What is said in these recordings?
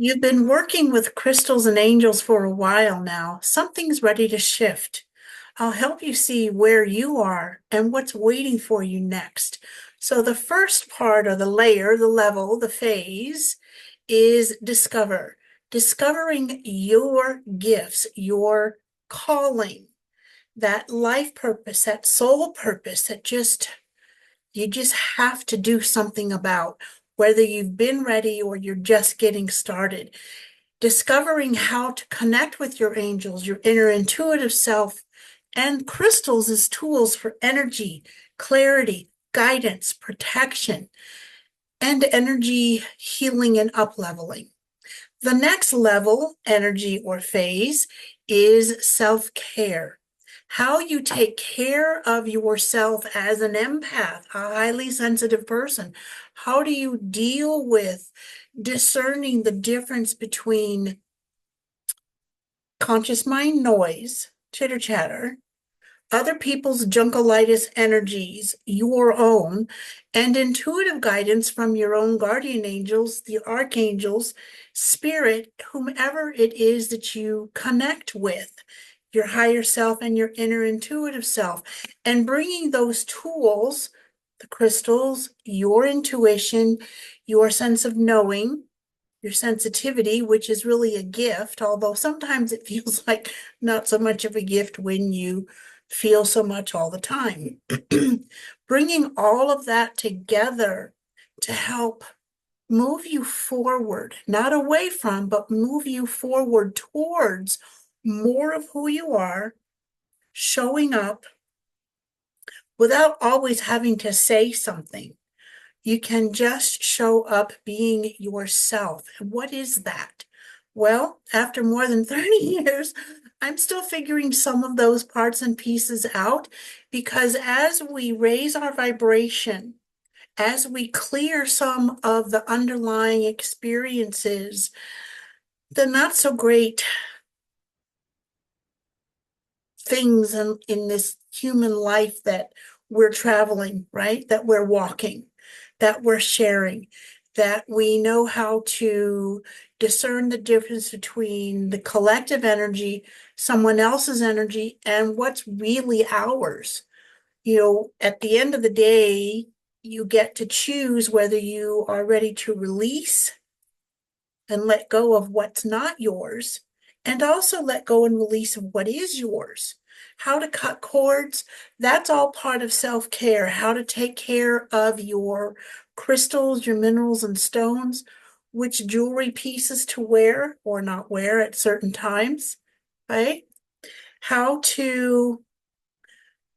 You've been working with crystals and angels for a while now. Something's ready to shift. I'll help you see where you are and what's waiting for you next. So, the first part of the layer, the level, the phase is discover. Discovering your gifts, your calling, that life purpose, that soul purpose that you just have to do something about, whether you've been ready or you're just getting started. Discovering how to connect with your angels, your inner intuitive self, and crystals as tools for energy, clarity, guidance, protection, and energy healing and upleveling. The next level, energy or phase, is self care. How you take care of yourself as an empath, a highly sensitive person. How do you deal with discerning the difference between conscious mind noise, chitter chatter, other people's junkolitis energies, your own, and intuitive guidance from your own guardian angels, the archangels, spirit, whomever it is that you connect with, your higher self and your inner intuitive self, and bringing those tools, the crystals, your intuition, your sense of knowing, your sensitivity, which is really a gift, although sometimes it feels like not so much of a gift when you feel so much all the time. Bringing all of that together to help move you forward, not away from, but move you forward towards more of who you are, showing up without always having to say something. You can just show up being yourself. And what is that? Well, after more than 30 years, I'm still figuring some of those parts and pieces out because as we raise our vibration, as we clear some of the underlying experiences, the not so great things in this human life that we're traveling, right? That we're walking, that we're sharing, that we know how to discern the difference between the collective energy, someone else's energy, and what's really ours. At the end of the day, you get to choose whether you are ready to release and let go of what's not yours, and also let go and release of what is yours. How to cut cords, that's all part of self care. How to take care of your crystals, your minerals, and stones, which jewelry pieces to wear or not wear at certain times, right? How to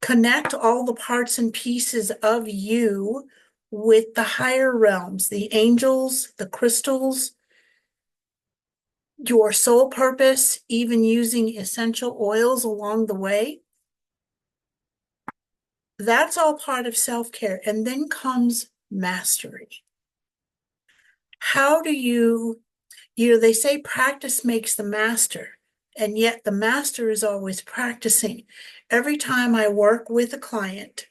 connect all the parts and pieces of you with the higher realms, the angels, the crystals, your soul purpose, even using essential oils along the way. That's all part of self-care. And then comes mastery. How do they say practice makes the master, and yet the master is always practicing. Every time I work with a client,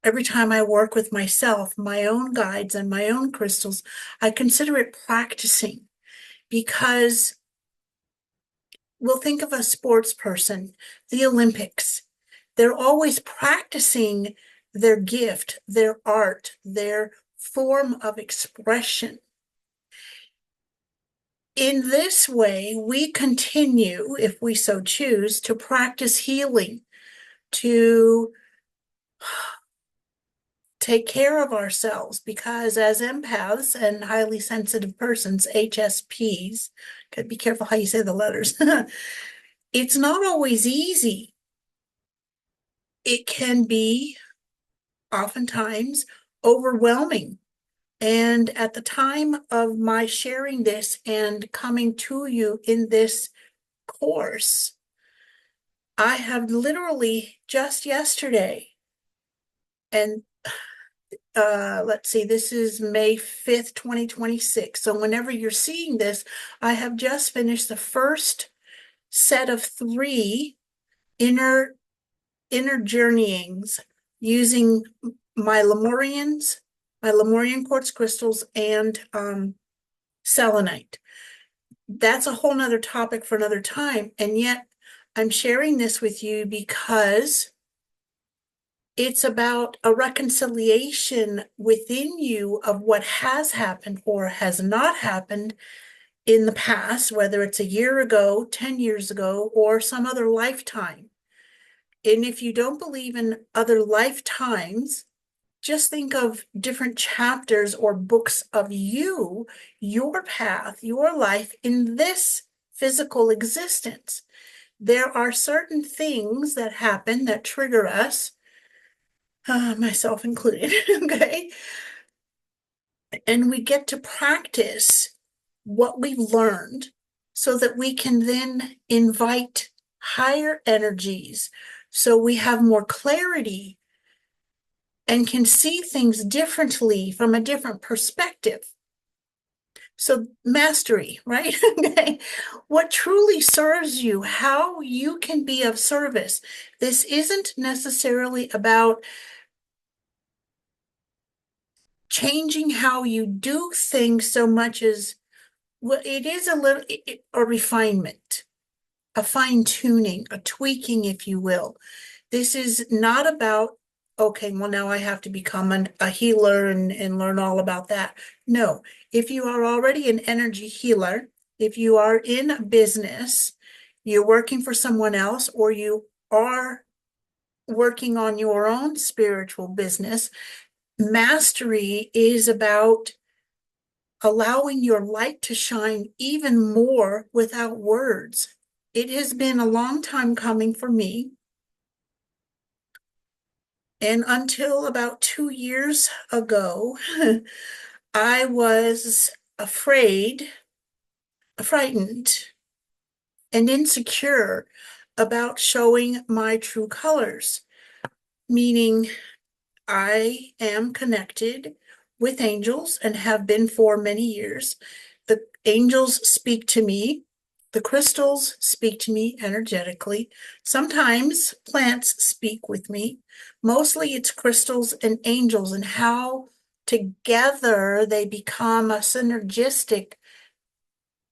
every time I work with myself, my own guides and my own crystals, I consider it practicing because we'll think of a sports person, the Olympics. They're always practicing their gift, their art, their form of expression. In this way, we continue, if we so choose, to practice healing, to take care of ourselves, because as empaths and highly sensitive persons, HSPs, gotta be careful how you say the letters, it's not always easy. It can be oftentimes overwhelming. And at the time of my sharing this and coming to you in this course, I have literally just yesterday, and let's see, this is May 5th, 2026. So whenever you're seeing this, I have just finished the first set of 3 inner journeyings using my Lemurian quartz crystals and selenite. That's a whole nother topic for another time. And yet I'm sharing this with you because it's about a reconciliation within you of what has happened or has not happened in the past, whether it's a year ago, 10 years ago, or some other lifetime. And if you don't believe in other lifetimes, just think of different chapters or books of you, your path, your life in this physical existence. There are certain things that happen that trigger us, myself included, okay? And we get to practice what we've learned so that we can then invite higher energies. So we have more clarity and can see things differently from a different perspective. So mastery, right? Okay. What truly serves you, how you can be of service. This isn't necessarily about changing how you do things so much as, well, it is a refinement, a fine tuning, a tweaking, if you will. This is not about, okay, well, now I have to become a healer and learn all about that. No, if you are already an energy healer, if you are in a business, you're working for someone else, or you are working on your own spiritual business, mastery is about allowing your light to shine even more without words. It has been a long time coming for me. And until about 2 years ago, I was afraid, frightened, and insecure about showing my true colors, meaning I am connected with angels and have been for many years. The angels speak to me. The crystals speak to me energetically. Sometimes plants speak with me. Mostly it's crystals and angels, and how together they become a synergistic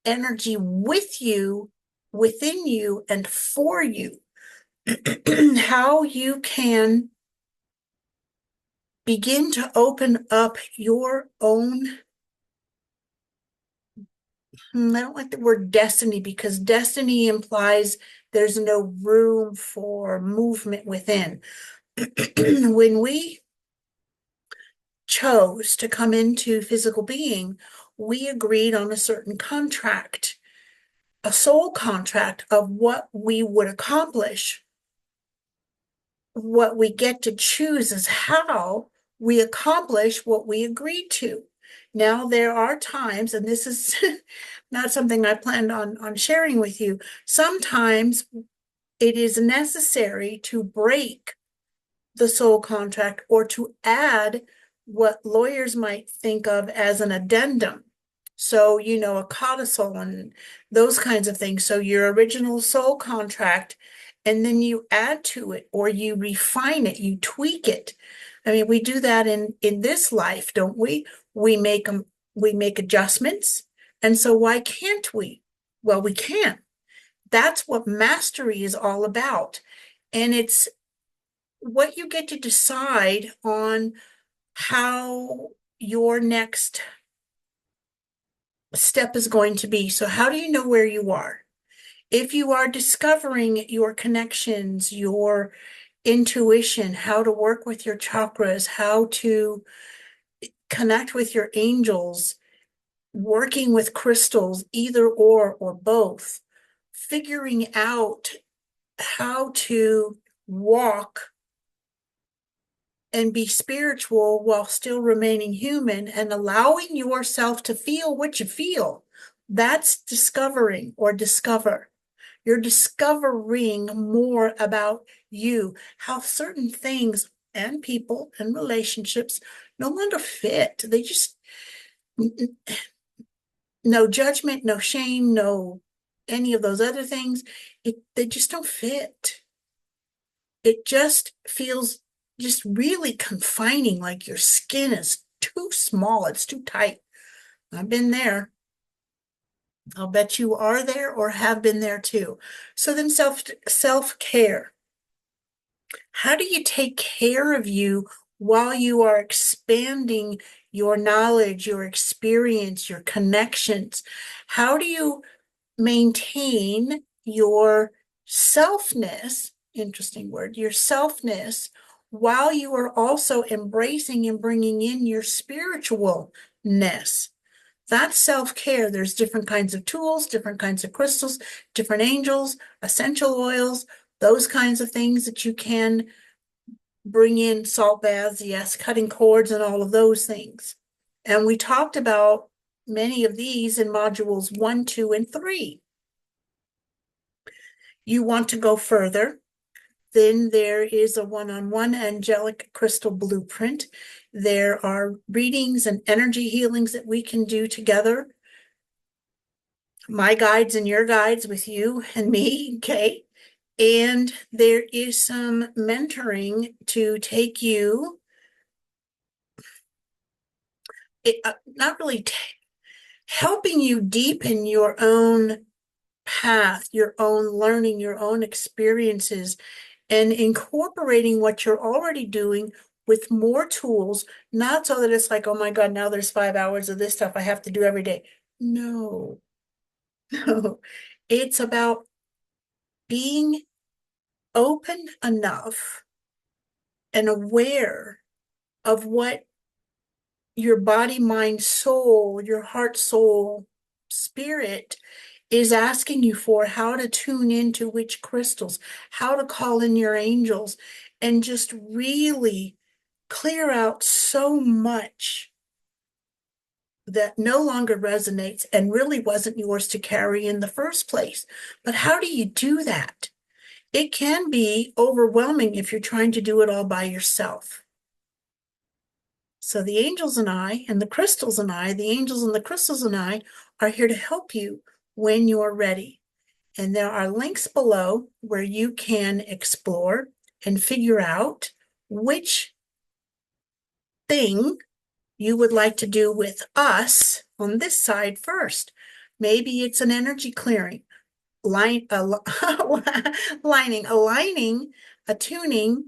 energy with you, within you, and for you. How you can begin to open up your own, I don't like the word destiny, because destiny implies there's no room for movement within. When we chose to come into physical being, we agreed on a certain contract, a soul contract of what we would accomplish. What we get to choose is how we accomplish what we agreed to. Now, there are times, and this is not something I planned on sharing with you, sometimes it is necessary to break the soul contract or to add what lawyers might think of as an addendum. So, a codicil and those kinds of things. So your original soul contract, and then you add to it or you refine it, you tweak it. I mean, we do that in this life, don't we? We make adjustments. And so why can't we? Well, we can. That's what mastery is all about. And it's what you get to decide on how your next step is going to be. So how do you know where you are? If you are discovering your connections, your intuition, how to work with your chakras, how to connect with your angels, working with crystals, either or both, figuring out how to walk and be spiritual while still remaining human and allowing yourself to feel what you feel. That's discovering or discover. You're discovering more about you, how certain things and people and relationships no longer fit. They just, no judgment, no shame, no any of those other things. They just don't fit. It just feels just really confining, like your skin is too small, it's too tight. I've been there. I'll bet you are there or have been there too. So then self-care. How do you take care of you while you are expanding your knowledge, your experience, your connections? How do you maintain your selfness, interesting word, your selfness, while you are also embracing and bringing in your spiritualness? That's self-care. There's different kinds of tools, different kinds of crystals, different angels, essential oils, those kinds of things that you can bring in, salt baths, yes, cutting cords and all of those things. And we talked about many of these in modules 1, 2, and 3. You want to go further, then there is a one-on-one angelic crystal blueprint. There are readings and energy healings that we can do together. My guides and your guides with you and me, okay? And there is some mentoring to take you, not really helping you deepen your own path, your own learning, your own experiences, and incorporating what you're already doing with more tools, not so that it's like, oh my God, now there's 5 hours of this stuff I have to do every day. No, no. It's about being open enough and aware of what your body, mind, soul, your heart, soul, spirit is asking you for, how to tune into which crystals, how to call in your angels, and just really clear out so much that no longer resonates and really wasn't yours to carry in the first place. But how do you do that? It can be overwhelming if you're trying to do it all by yourself. So the angels and I, and the crystals and I, the angels and the crystals and I are here to help you when you're ready. And there are links below where you can explore and figure out which thing you would like to do with us on this side first. Maybe it's an energy clearing, aligning, attuning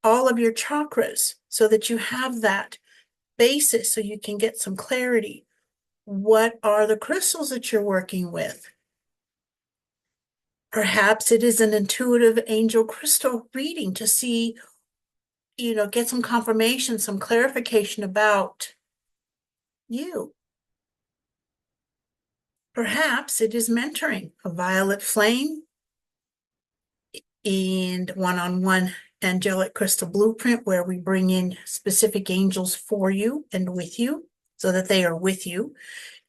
all of your chakras so that you have that basis so you can get some clarity. What are the crystals that you're working with? Perhaps it is an intuitive angel crystal reading to see, get some confirmation, some clarification about you. Perhaps it is mentoring, a violet flame and one-on-one angelic crystal blueprint where we bring in specific angels for you and with you so that they are with you,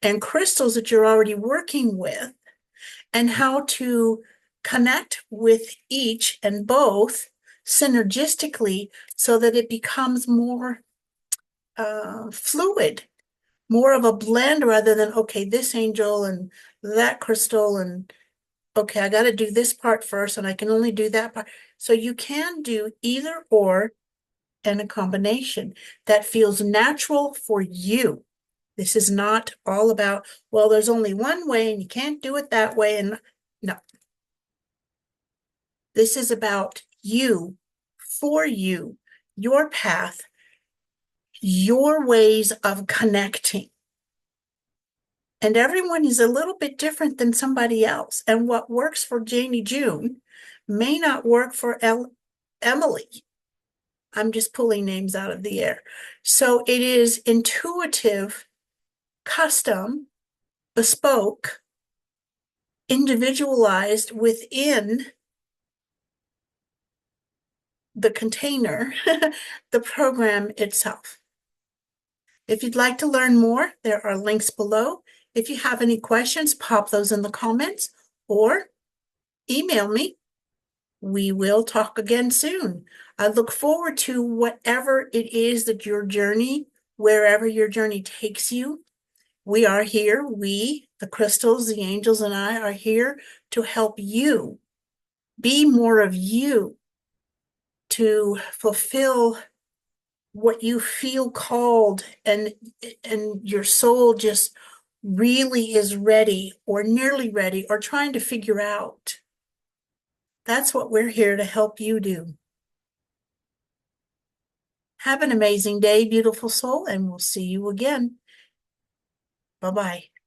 and crystals that you're already working with, and how to connect with each and both synergistically so that it becomes more fluid, more of a blend rather than, okay, this angel and that crystal, and okay, I got to do this part first and I can only do that part. So you can do either or and a combination that feels natural for you. This is not all about, well, there's only one way and you can't do it that way. And no, this is about you, for you, your path, your ways of connecting. And everyone is a little bit different than somebody else. And what works for Janie June may not work for Emily. I'm just pulling names out of the air. So it is intuitive, custom, bespoke, individualized within the container, the program itself. If you'd like to learn more, there are links below. If you have any questions, pop those in the comments or email me. We will talk again soon. I look forward to whatever it is that your journey, wherever your journey takes you. We are here. We, the crystals, the angels, and I are here to help you be more of you, to fulfill what you feel called, and your soul just really is ready or nearly ready or trying to figure out. That's what we're here to help you do. Have an amazing day, beautiful soul, and we'll see you again. Bye-bye.